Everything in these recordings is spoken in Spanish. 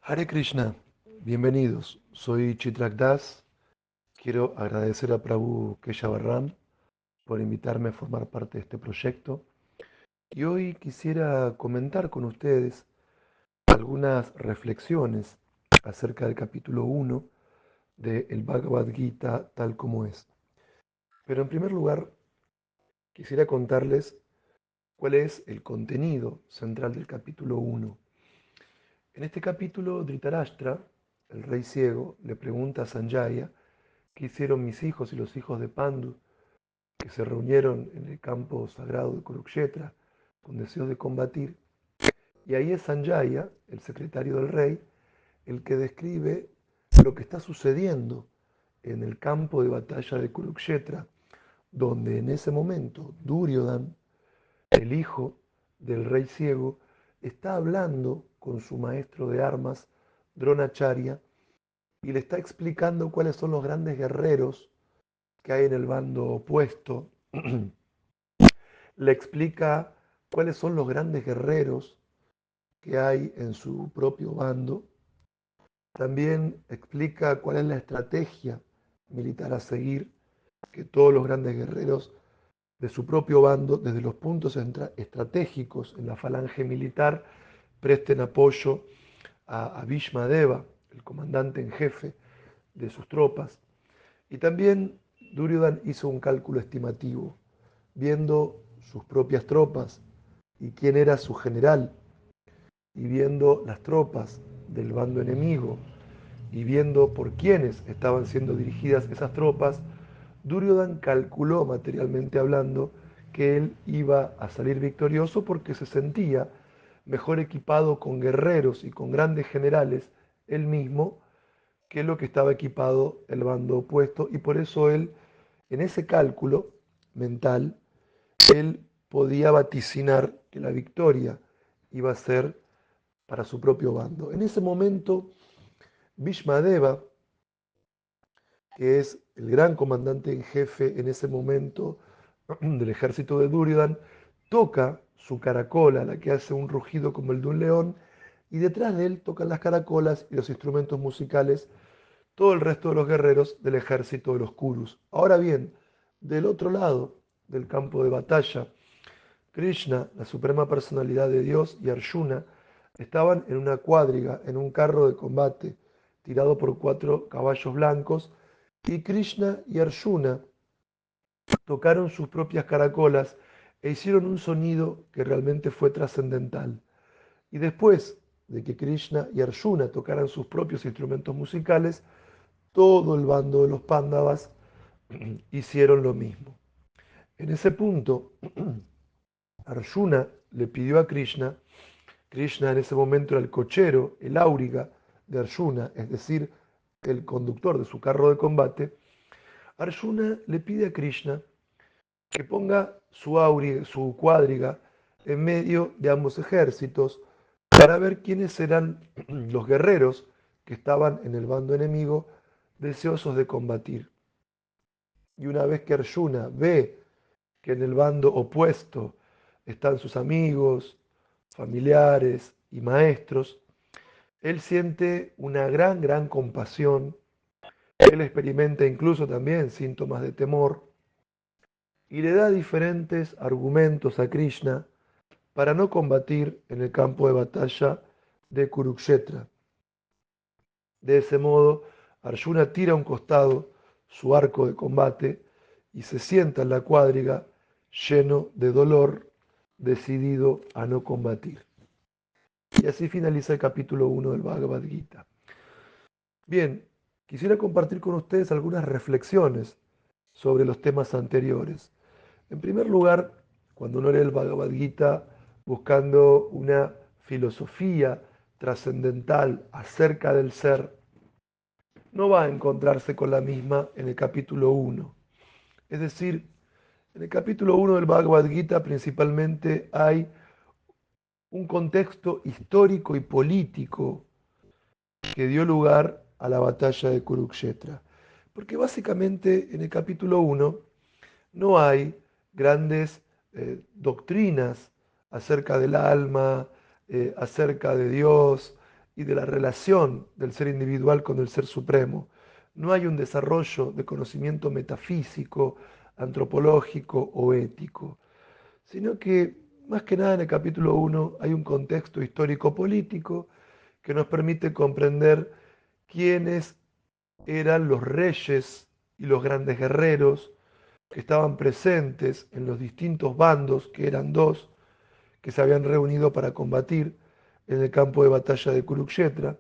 Hare Krishna, bienvenidos. Soy Chitrak Das. Quiero agradecer a Prabhu Keshavarram por invitarme a formar parte de este proyecto. Y hoy quisiera comentar con ustedes algunas reflexiones acerca del capítulo 1 del Bhagavad Gita tal como es. Pero en primer lugar, quisiera contarles cuál es el contenido central del capítulo 1. En este capítulo, Dhritarashtra, el rey ciego, le pregunta a Sanjaya qué hicieron mis hijos y los hijos de Pandu, que se reunieron en el campo sagrado de Kurukshetra con deseos de combatir. Y ahí es Sanjaya, el secretario del rey, el que describe lo que está sucediendo en el campo de batalla de Kurukshetra, donde en ese momento Duryodhan, el hijo del rey ciego, está hablando con su maestro de armas, Dronacharya, y le está explicando cuáles son los grandes guerreros que hay en el bando opuesto. Le explica cuáles son los grandes guerreros que hay en su propio bando. También explica cuál es la estrategia militar a seguir, que todos los grandes guerreros de su propio bando, desde los puntos estratégicos en la falange militar, presten apoyo a Bhishma Deva, el comandante en jefe de sus tropas. Y también Duryodhan hizo un cálculo estimativo, viendo sus propias tropas y quién era su general, y viendo las tropas del bando enemigo, y viendo por quiénes estaban siendo dirigidas esas tropas, Duryodhan calculó materialmente hablando que él iba a salir victorioso porque se sentía mejor equipado con guerreros y con grandes generales él mismo que lo que estaba equipado el bando opuesto, y por eso él, en ese cálculo mental, él podía vaticinar que la victoria iba a ser para su propio bando. En ese momento, Bhishma Deva, que es el gran comandante en jefe en ese momento del ejército de Duryodhan, toca su caracola, la que hace un rugido como el de un león, y detrás de él tocan las caracolas y los instrumentos musicales todo el resto de los guerreros del ejército de los Kurus. Ahora bien, del otro lado del campo de batalla, Krishna, la suprema personalidad de Dios, y Arjuna estaban en una cuadriga, en un carro de combate, tirado por 4 caballos blancos, y Krishna y Arjuna tocaron sus propias caracolas e hicieron un sonido que realmente fue trascendental. Y después de que Krishna y Arjuna tocaran sus propios instrumentos musicales, todo el bando de los Pándavas hicieron lo mismo. En ese punto, Arjuna le pidió a Krishna, Krishna en ese momento era el cochero, el áuriga de Arjuna, es decir, el conductor de su carro de combate. Arjuna le pide a Krishna que ponga su áuriga, su cuadriga en medio de ambos ejércitos para ver quiénes eran los guerreros que estaban en el bando enemigo deseosos de combatir. Y una vez que Arjuna ve que en el bando opuesto están sus amigos, familiares y maestros, él siente una gran compasión. Él experimenta incluso también síntomas de temor y le da diferentes argumentos a Krishna para no combatir en el campo de batalla de Kurukshetra. De ese modo, Arjuna tira a un costado su arco de combate y se sienta en la cuadriga lleno de dolor, decidido a no combatir. Y así finaliza el capítulo 1 del Bhagavad Gita. Bien, quisiera compartir con ustedes algunas reflexiones sobre los temas anteriores. En primer lugar, cuando uno lee el Bhagavad Gita buscando una filosofía trascendental acerca del ser, no va a encontrarse con la misma en el capítulo 1. Es decir, en el capítulo 1 del Bhagavad Gita principalmente hay un contexto histórico y político que dio lugar a la batalla de Kurukshetra. Porque básicamente en el capítulo 1 no hay grandes doctrinas acerca del alma, acerca de Dios, y de la relación del ser individual con el ser supremo. No hay un desarrollo de conocimiento metafísico, antropológico o ético, sino que más que nada en el capítulo 1 hay un contexto histórico-político que nos permite comprender quiénes eran los reyes y los grandes guerreros que estaban presentes en los distintos bandos, que eran dos, que se habían reunido para combatir en el campo de batalla de Kurukshetra.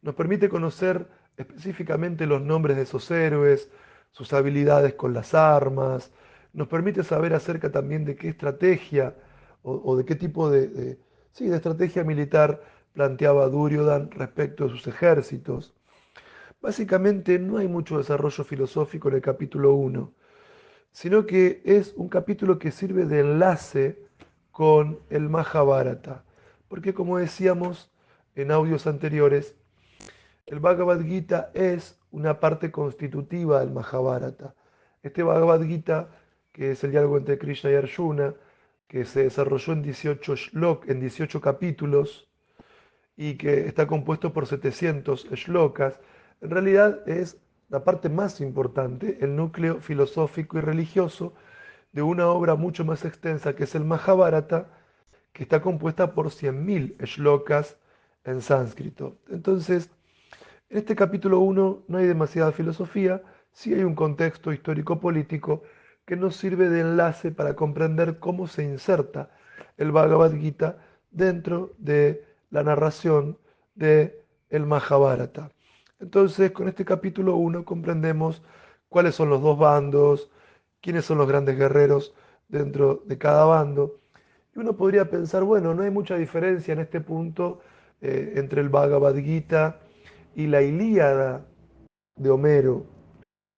Nos permite conocer específicamente los nombres de esos héroes, sus habilidades con las armas, nos permite saber acerca también de qué estrategia o de qué tipo sí, de estrategia militar planteaba Duryodhan respecto de sus ejércitos. Básicamente no hay mucho desarrollo filosófico en el capítulo 1, sino que es un capítulo que sirve de enlace con el Mahabharata, porque como decíamos en audios anteriores, el Bhagavad Gita es una parte constitutiva del Mahabharata. Este Bhagavad Gita, que es el diálogo entre Krishna y Arjuna, que se desarrolló en 18 capítulos y que está compuesto por 700 shlokas, en realidad es la parte más importante, el núcleo filosófico y religioso de una obra mucho más extensa que es el Mahabharata, que está compuesta por 100.000 shlokas en sánscrito. Entonces, en este capítulo 1 no hay demasiada filosofía, sí hay un contexto histórico-político que nos sirve de enlace para comprender cómo se inserta el Bhagavad Gita dentro de la narración de el Mahabharata. Entonces, con este capítulo 1 comprendemos cuáles son los dos bandos, quiénes son los grandes guerreros dentro de cada bando. Y uno podría pensar, bueno, no hay mucha diferencia en este punto entre el Bhagavad Gita y la Ilíada de Homero,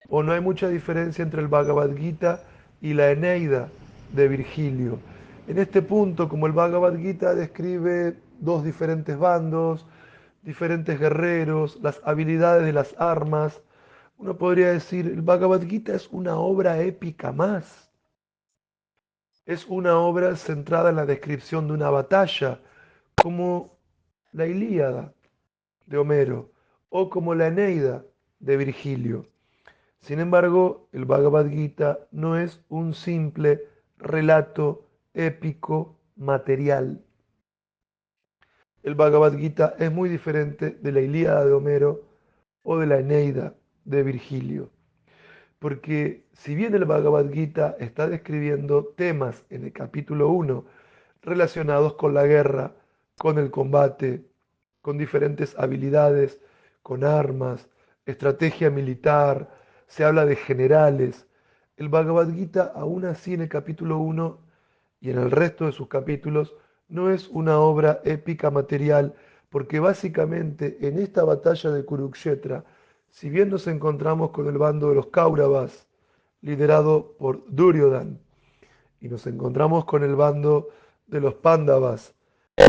o no hay mucha diferencia entre el Bhagavad Gita y la Eneida de Virgilio. En este punto, como el Bhagavad Gita describe dos diferentes bandos, diferentes guerreros, las habilidades de las armas, uno podría decir, el Bhagavad Gita es una obra épica más. Es una obra centrada en la descripción de una batalla, como la Ilíada de Homero o como la Eneida de Virgilio. Sin embargo, el Bhagavad Gita no es un simple relato épico material. El Bhagavad Gita es muy diferente de la Ilíada de Homero o de la Eneida de Virgilio. Porque si bien el Bhagavad Gita está describiendo temas en el capítulo 1 relacionados con la guerra, con el combate, con diferentes habilidades, con armas, estrategia militar, se habla de generales. El Bhagavad Gita, aún así en el capítulo 1 y en el resto de sus capítulos, no es una obra épica material, porque básicamente en esta batalla de Kurukshetra, si bien nos encontramos con el bando de los Kauravas, liderado por Duryodhan, y nos encontramos con el bando de los Pándavas,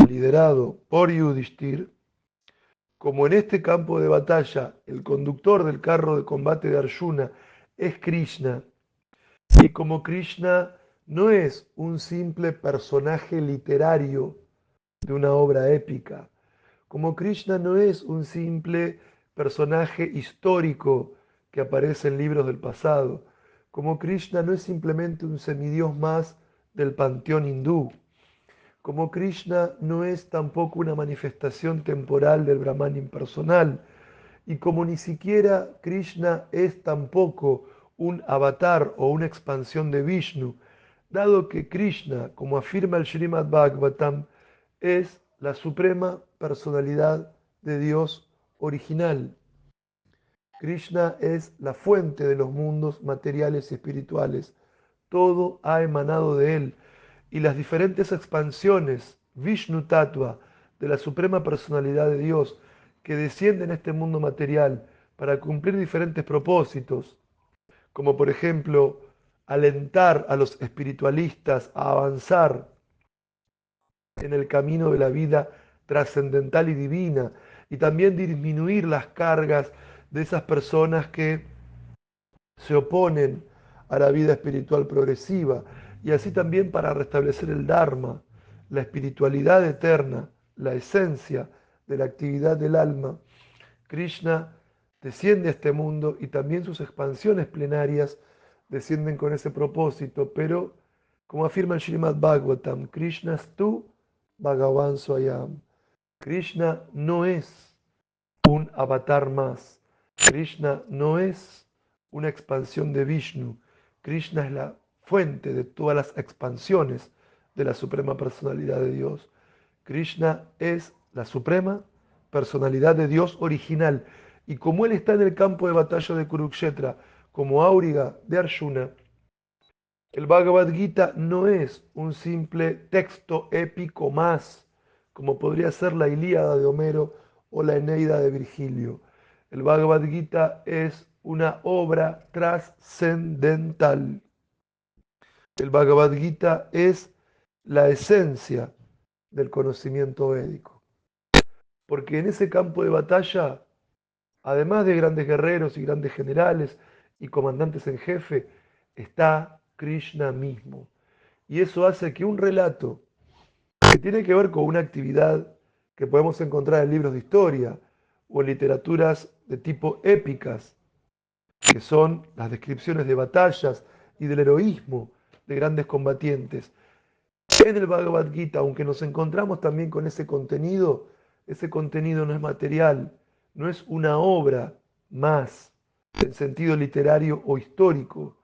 liderado por Yudhishthir, como en este campo de batalla el conductor del carro de combate de Arjuna es Krishna, y como Krishna no es un simple personaje literario de una obra épica, como Krishna no es un simple personaje histórico que aparece en libros del pasado, como Krishna no es simplemente un semidios más del panteón hindú, como Krishna no es tampoco una manifestación temporal del Brahman impersonal, y como ni siquiera Krishna es tampoco un avatar o una expansión de Vishnu, dado que Krishna, como afirma el Srimad Bhagavatam, es la suprema personalidad de Dios original. Krishna es la fuente de los mundos materiales y espirituales. Todo ha emanado de él y las diferentes expansiones Vishnu Tattva de la suprema personalidad de Dios que desciende en este mundo material para cumplir diferentes propósitos, como por ejemplo alentar a los espiritualistas a avanzar en el camino de la vida trascendental y divina, y también disminuir las cargas de esas personas que se oponen a la vida espiritual progresiva, y así también para restablecer el Dharma, la espiritualidad eterna, la esencia de la actividad del alma, Krishna desciende a este mundo y también sus expansiones plenarias descienden con ese propósito, pero como afirma el Srimad Bhagavatam, Krishna tu Bhagavan Swayam. Krishna no es un avatar más. Krishna no es una expansión de Vishnu. Krishna es la fuente de todas las expansiones de la Suprema Personalidad de Dios. Krishna es la Suprema Personalidad de Dios original. Y como Él está en el campo de batalla de Kurukshetra, como áuriga de Arjuna, el Bhagavad Gita no es un simple texto épico más, como podría ser la Ilíada de Homero o la Eneida de Virgilio. El Bhagavad Gita es una obra trascendental. El Bhagavad Gita es la esencia del conocimiento védico. Porque en ese campo de batalla, además de grandes guerreros y grandes generales y comandantes en jefe, está Krishna mismo. Y eso hace que un relato que tiene que ver con una actividad que podemos encontrar en libros de historia o en literaturas de tipo épicas, que son las descripciones de batallas y del heroísmo de grandes combatientes. En el Bhagavad Gita, aunque nos encontramos también con ese contenido no es material, no es una obra más en sentido literario o histórico,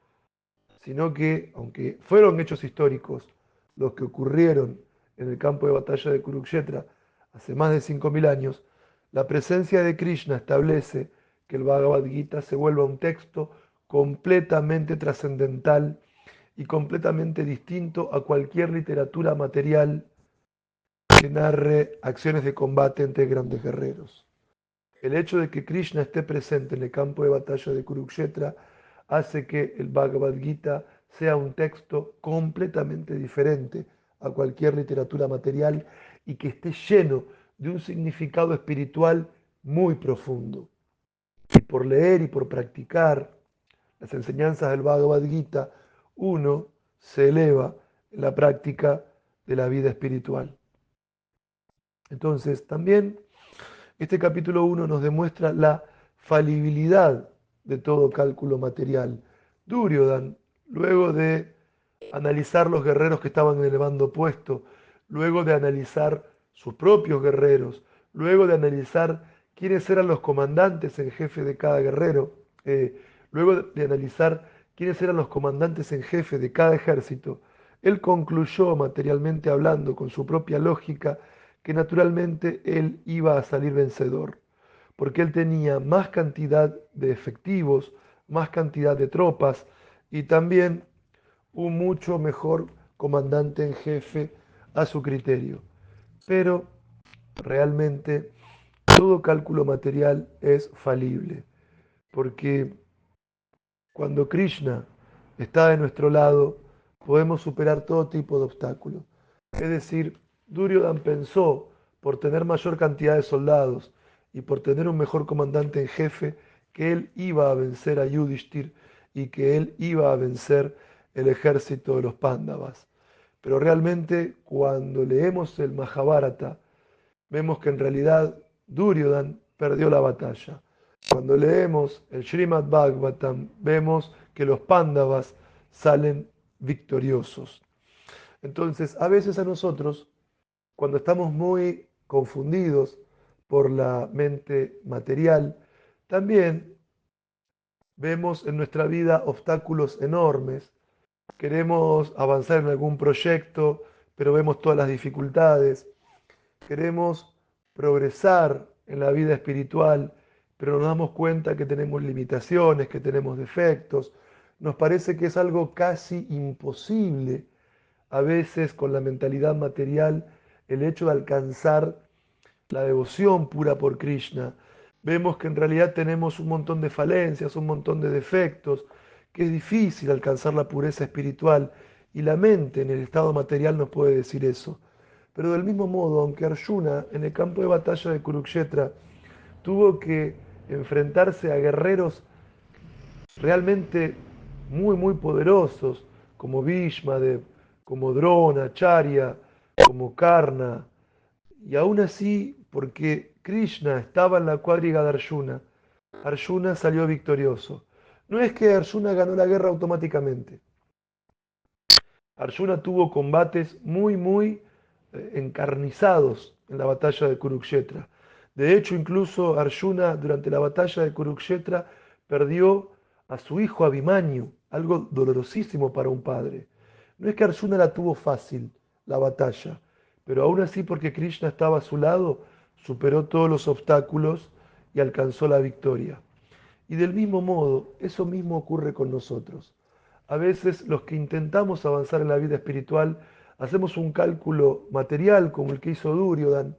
sino que, aunque fueron hechos históricos los que ocurrieron en el campo de batalla de Kurukshetra hace más de 5.000 años, la presencia de Krishna establece que el Bhagavad Gita se vuelva un texto completamente trascendental y completamente distinto a cualquier literatura material que narre acciones de combate entre grandes guerreros. El hecho de que Krishna esté presente en el campo de batalla de Kurukshetra hace que el Bhagavad Gita sea un texto completamente diferente a cualquier literatura material y que esté lleno de un significado espiritual muy profundo. Y por leer y por practicar las enseñanzas del Bhagavad Gita, uno se eleva en la práctica de la vida espiritual. Entonces, también este capítulo 1 nos demuestra la falibilidad de todo cálculo material. Duryodhan, luego de analizar los guerreros que estaban en el bando opuesto, luego de analizar sus propios guerreros, luego de analizar quiénes eran los comandantes en jefe de cada guerrero, luego de analizar quiénes eran los comandantes en jefe de cada ejército, él concluyó materialmente hablando con su propia lógica que naturalmente él iba a salir vencedor, porque él tenía más cantidad de efectivos, más cantidad de tropas y también un mucho mejor comandante en jefe a su criterio. Pero realmente todo cálculo material es falible, porque cuando Krishna está de nuestro lado, podemos superar todo tipo de obstáculos. Es decir, Duryodhan pensó, por tener mayor cantidad de soldados y por tener un mejor comandante en jefe, que él iba a vencer a Yudhishthir y que él iba a vencer el ejército de los Pándavas. Pero realmente cuando leemos el Mahabharata, vemos que en realidad Duryodhan perdió la batalla. Cuando leemos el Srimad Bhagavatam, vemos que los Pándavas salen victoriosos. Entonces, a veces a nosotros, cuando estamos muy confundidos por la mente material, también vemos en nuestra vida obstáculos enormes. Queremos avanzar en algún proyecto, pero vemos todas las dificultades. Queremos progresar en la vida espiritual, pero nos damos cuenta que tenemos limitaciones, que tenemos defectos. Nos parece que es algo casi imposible, a veces con la mentalidad material, el hecho de alcanzar la devoción pura por Krishna. Vemos que en realidad tenemos un montón de falencias, un montón de defectos, que es difícil alcanzar la pureza espiritual y la mente en el estado material nos puede decir eso. Pero del mismo modo, aunque Arjuna en el campo de batalla de Kurukshetra tuvo que enfrentarse a guerreros realmente muy, muy poderosos, como Bhishmadev, como Drona, Charya, como Karna, y aún así, porque Krishna estaba en la cuadriga de Arjuna, Arjuna salió victorioso. No es que Arjuna ganó la guerra automáticamente. Arjuna tuvo combates muy encarnizados en la batalla de Kurukshetra. De hecho, incluso Arjuna durante la batalla de Kurukshetra perdió a su hijo Abhimanyu, algo dolorosísimo para un padre. No es que Arjuna la tuvo fácil, la batalla, pero aún así porque Krishna estaba a su lado, superó todos los obstáculos y alcanzó la victoria. Y del mismo modo, eso mismo ocurre con nosotros. A veces los que intentamos avanzar en la vida espiritual hacemos un cálculo material como el que hizo Duryodhan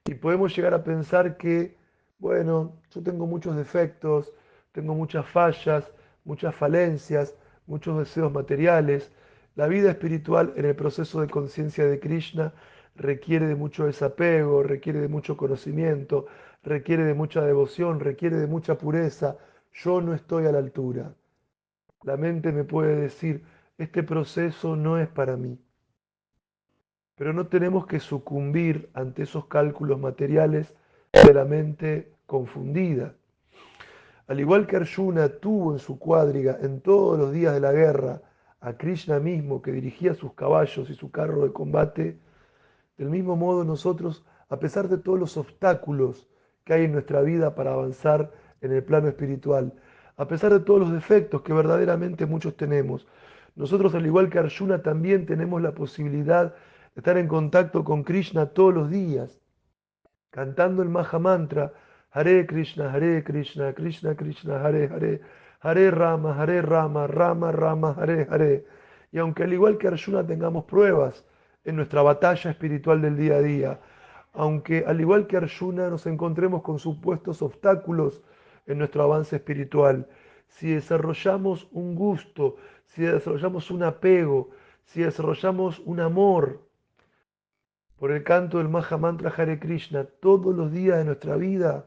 y podemos llegar a pensar que, bueno, yo tengo muchos defectos, tengo muchas fallas, muchas falencias, muchos deseos materiales. La vida espiritual en el proceso de conciencia de Krishna requiere de mucho desapego, requiere de mucho conocimiento, requiere de mucha devoción, requiere de mucha pureza. Yo no estoy a la altura. La mente me puede decir, este proceso no es para mí. Pero no tenemos que sucumbir ante esos cálculos materiales de la mente confundida. Al igual que Arjuna tuvo en su cuadriga en todos los días de la guerra a Krishna mismo que dirigía sus caballos y su carro de combate, del mismo modo nosotros, a pesar de todos los obstáculos que hay en nuestra vida para avanzar en el plano espiritual, a pesar de todos los defectos que verdaderamente muchos tenemos, nosotros al igual que Arjuna también tenemos la posibilidad de estar en contacto con Krishna todos los días, cantando el Maha Mantra, Hare Krishna, Krishna Krishna, Hare Hare, Hare Rama, Rama Rama, Hare Hare. Y aunque al igual que Arjuna tengamos pruebas en nuestra batalla espiritual del día a día, aunque al igual que Arjuna nos encontremos con supuestos obstáculos en nuestro avance espiritual, si desarrollamos un gusto, si desarrollamos un apego, si desarrollamos un amor por el canto del Maha Mantra Hare Krishna todos los días de nuestra vida,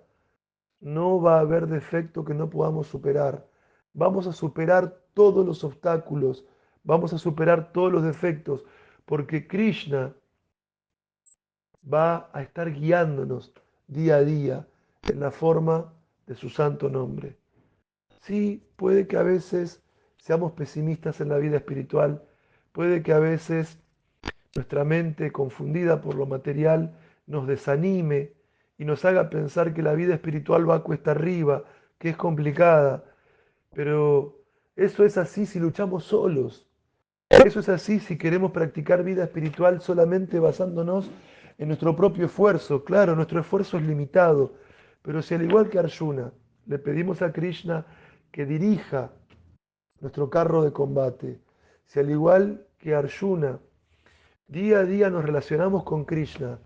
no va a haber defecto que no podamos superar. Vamos a superar todos los obstáculos, vamos a superar todos los defectos, porque Krishna va a estar guiándonos día a día en la forma de su santo nombre. Sí, puede que a veces seamos pesimistas en la vida espiritual, puede que a veces nuestra mente, confundida por lo material, nos desanime y nos haga pensar que la vida espiritual va cuesta arriba, que es complicada. Pero eso es así si luchamos solos. Eso es así si queremos practicar vida espiritual solamente basándonos en nuestro propio esfuerzo. Claro, nuestro esfuerzo es limitado, pero si al igual que Arjuna le pedimos a Krishna que dirija nuestro carro de combate, si al igual que Arjuna día a día nos relacionamos con Krishna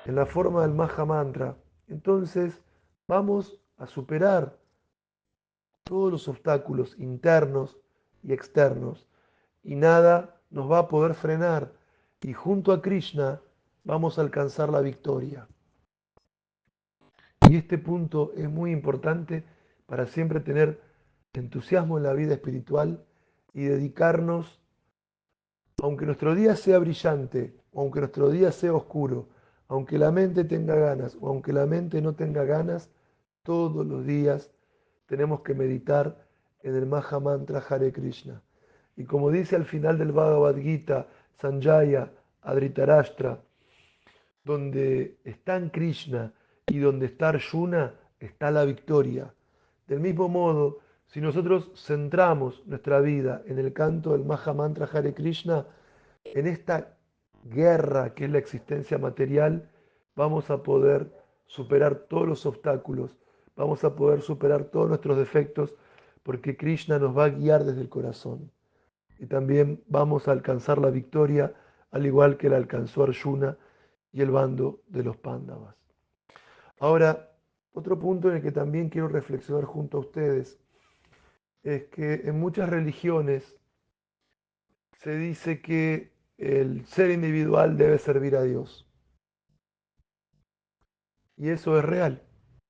en la forma del Maha Mantra, entonces vamos a superar todos los obstáculos internos y externos y nada nos va a poder frenar y junto a Krishna vamos a alcanzar la victoria. Y este punto es muy importante para siempre tener entusiasmo en la vida espiritual y dedicarnos, aunque nuestro día sea brillante, aunque nuestro día sea oscuro, aunque la mente tenga ganas o aunque la mente no tenga ganas, todos los días tenemos que meditar en el Maha Mantra Hare Krishna. Y como dice al final del Bhagavad Gita, Sanjaya, Adritarashtra, donde está en Krishna y donde está Arjuna, está la victoria. Del mismo modo, si nosotros centramos nuestra vida en el canto del Maha Mantra Hare Krishna, en esta guerra que es la existencia material, vamos a poder superar todos los obstáculos, vamos a poder superar todos nuestros defectos, porque Krishna nos va a guiar desde el corazón. Y también vamos a alcanzar la victoria, al igual que la alcanzó Arjuna y el bando de los Pándavas. Ahora, otro punto en el que también quiero reflexionar junto a ustedes es que en muchas religiones se dice que el ser individual debe servir a Dios. Y eso es real.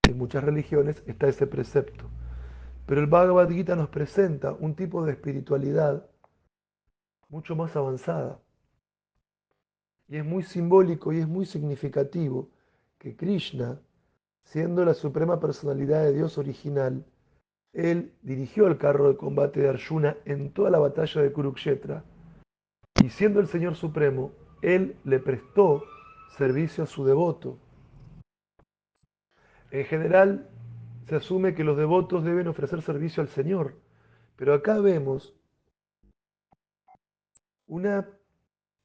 En muchas religiones está ese precepto. Pero el Bhagavad Gita nos presenta un tipo de espiritualidad mucho más avanzada. Y es muy simbólico y es muy significativo que Krishna Siendo la suprema personalidad de Dios original, él dirigió el carro de combate de Arjuna en toda la batalla de Kurukshetra, y siendo el Señor Supremo, él le prestó servicio a su devoto. En general, se asume que los devotos deben ofrecer servicio al Señor, pero acá vemos una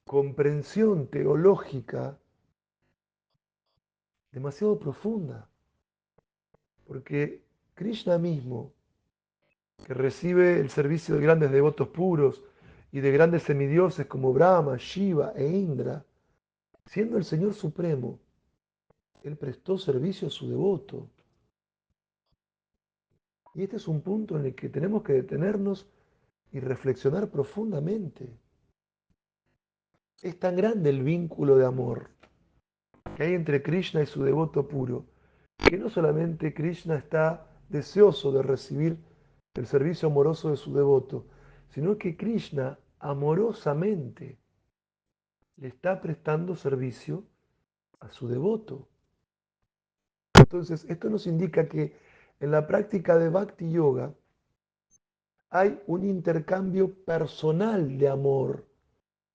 comprensión teológica demasiado profunda, porque Krishna mismo, que recibe el servicio de grandes devotos puros y de grandes semidioses como Brahma, Shiva e Indra, siendo el Señor Supremo, él prestó servicio a su devoto. Y este es un punto en el que tenemos que detenernos y reflexionar profundamente. Es tan grande el vínculo de amor que hay entre Krishna y su devoto puro, que no solamente Krishna está deseoso de recibir el servicio amoroso de su devoto, sino que Krishna amorosamente le está prestando servicio a su devoto. Entonces, esto nos indica que en la práctica de Bhakti Yoga hay un intercambio personal de amor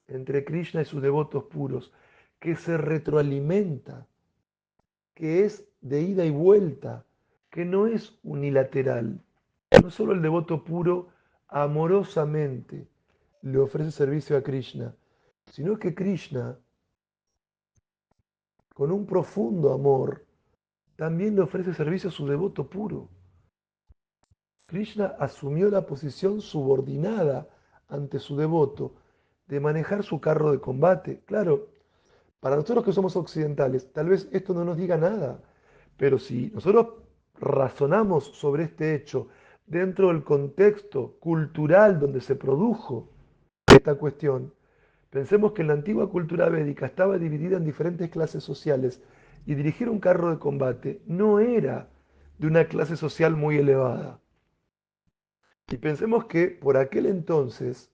entre Krishna y sus devotos puros, que se retroalimenta, que es de ida y vuelta, que no es unilateral. No solo el devoto puro amorosamente le ofrece servicio a Krishna, sino que Krishna, con un profundo amor, también le ofrece servicio a su devoto puro. Krishna asumió la posición subordinada ante su devoto de manejar su carro de combate. Claro, para nosotros que somos occidentales, tal vez esto no nos diga nada, pero si nosotros razonamos sobre este hecho dentro del contexto cultural donde se produjo esta cuestión, pensemos que en la antigua cultura védica estaba dividida en diferentes clases sociales y dirigir un carro de combate no era de una clase social muy elevada. Y pensemos que por aquel entonces,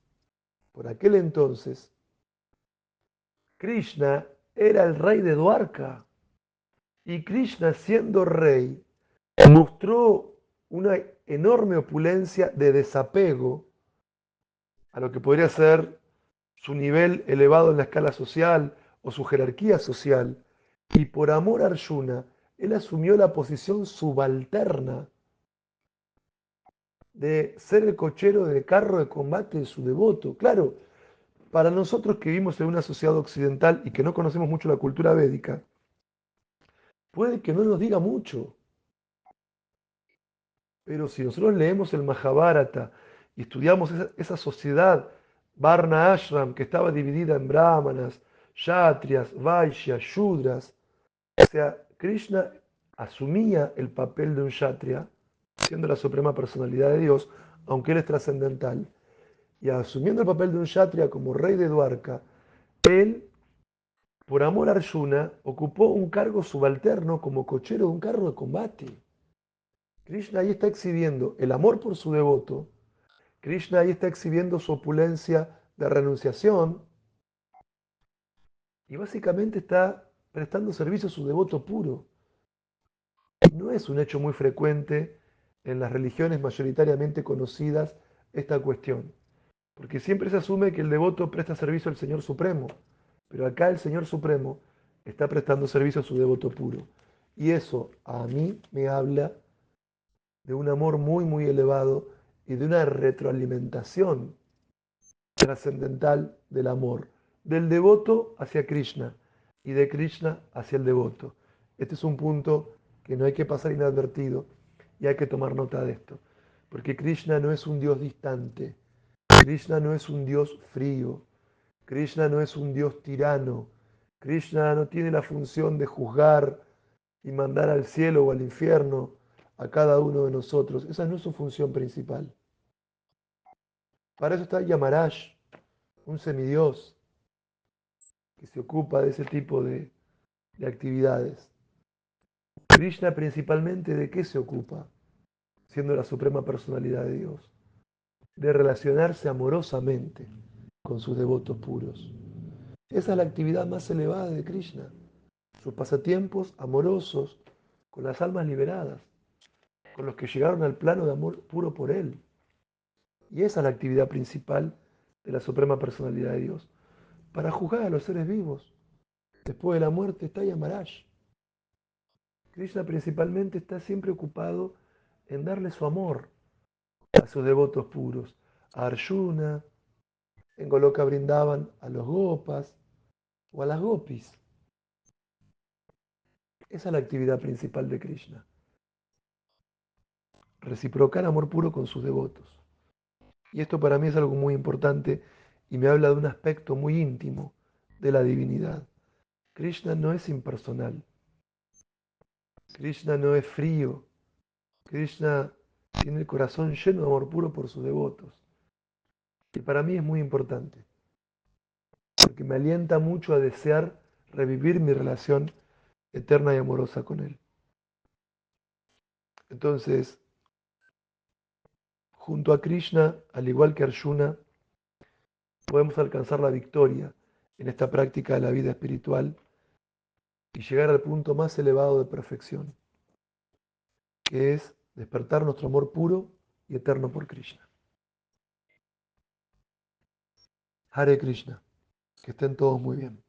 Krishna era el rey de Dwarka. Y Krishna, siendo rey, mostró una enorme opulencia de desapego a lo que podría ser su nivel elevado en la escala social o su jerarquía social. Y por amor a Arjuna, él asumió la posición subalterna de ser el cochero del carro de combate de su devoto. Claro, para nosotros que vivimos en una sociedad occidental y que no conocemos mucho la cultura védica, puede que no nos diga mucho, pero si nosotros leemos el Mahabharata y estudiamos esa sociedad Varna Ashram que estaba dividida en brahmanas, kshatriyas, vaishyas, shudras, o sea, Krishna asumía el papel de un kshatriya, siendo la suprema personalidad de Dios, aunque él es trascendental, y asumiendo el papel de un kshatriya como rey de Dwarka, él, por amor a Arjuna, ocupó un cargo subalterno como cochero de un carro de combate. Krishna ahí está exhibiendo el amor por su devoto. Krishna ahí está exhibiendo su opulencia de renunciación y básicamente está prestando servicio a su devoto puro. No es un hecho muy frecuente en las religiones mayoritariamente conocidas esta cuestión, porque siempre se asume que el devoto presta servicio al Señor Supremo, pero acá el Señor Supremo está prestando servicio a su devoto puro. Y eso a mí me habla de un amor muy, muy elevado y de una retroalimentación trascendental del amor, del devoto hacia Krishna y de Krishna hacia el devoto. Este es un punto que no hay que pasar inadvertido y hay que tomar nota de esto, porque Krishna no es un Dios distante, Krishna no es un Dios frío, Krishna no es un Dios tirano, Krishna no tiene la función de juzgar y mandar al cielo o al infierno a cada uno de nosotros. Esa no es su función principal. Para eso está Yamaraj, un semidios que se ocupa de ese tipo de actividades. Krishna principalmente ¿de qué se ocupa? Siendo la suprema personalidad de Dios, de relacionarse amorosamente con sus devotos puros. Esa es la actividad más elevada de Krishna. Sus pasatiempos amorosos con las almas liberadas, con los que llegaron al plano de amor puro por Él. Y esa es la actividad principal de la Suprema Personalidad de Dios, para juzgar a los seres vivos. Después de la muerte está Yamaraj. Krishna principalmente está siempre ocupado en darle su amor a sus devotos puros, a Arjuna, en Goloka brindaban a los gopas o a las gopis. Esa es la actividad principal de Krishna, reciprocar amor puro con sus devotos. Y esto para mí es algo muy importante y me habla de un aspecto muy íntimo de la divinidad. Krishna no es impersonal, Krishna no es frío, Krishna tiene el corazón lleno de amor puro por sus devotos. Y para mí es muy importante, porque me alienta mucho a desear revivir mi relación eterna y amorosa con Él. Entonces, junto a Krishna, al igual que Arjuna, podemos alcanzar la victoria en esta práctica de la vida espiritual y llegar al punto más elevado de perfección, que es despertar nuestro amor puro y eterno por Krishna. Hare Krishna, que estén todos muy bien.